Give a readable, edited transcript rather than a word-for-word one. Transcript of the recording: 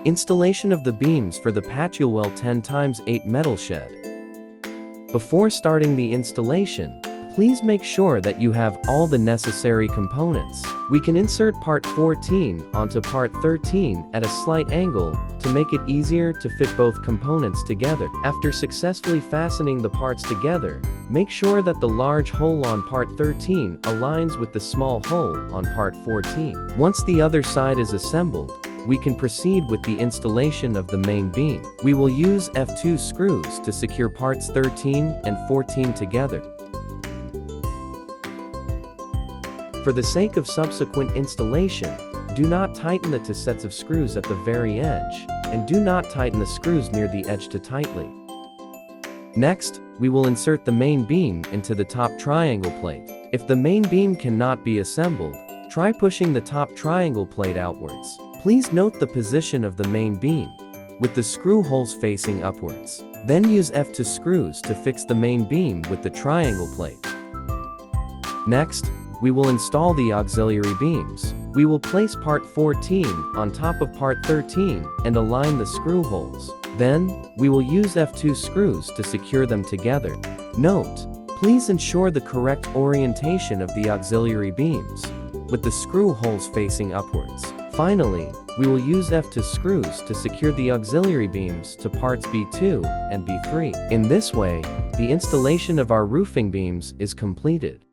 Installation of the beams for the Patiowell 10x8 metal shed. Before starting the installation, please make sure that you have all the necessary components. We can insert part 14 onto part 13 at a slight angle to make it easier to fit both components together. After successfully fastening the parts together, make sure that the large hole on part 13 aligns with the small hole on part 14. Once the other side is assembled, we can proceed with the installation of the main beam. We will use F2 screws to secure parts 13 and 14 together. For the sake of subsequent installation, do not tighten the two sets of screws at the very edge, and do not tighten the screws near the edge too tightly. Next, we will insert the main beam into the top triangle plate. If the main beam cannot be assembled, try pushing the top triangle plate outwards. Please note the position of the main beam, with the screw holes facing upwards. Then use F2 screws to fix the main beam with the triangle plate. Next, we will install the auxiliary beams. We will place part 14 on top of part 13 and align the screw holes. Then, we will use F2 screws to secure them together. Note, please ensure the correct orientation of the auxiliary beams, with the screw holes facing upwards. Finally, we will use F2 screws to secure the auxiliary beams to parts B2 and B3. In this way, the installation of our roofing beams is completed.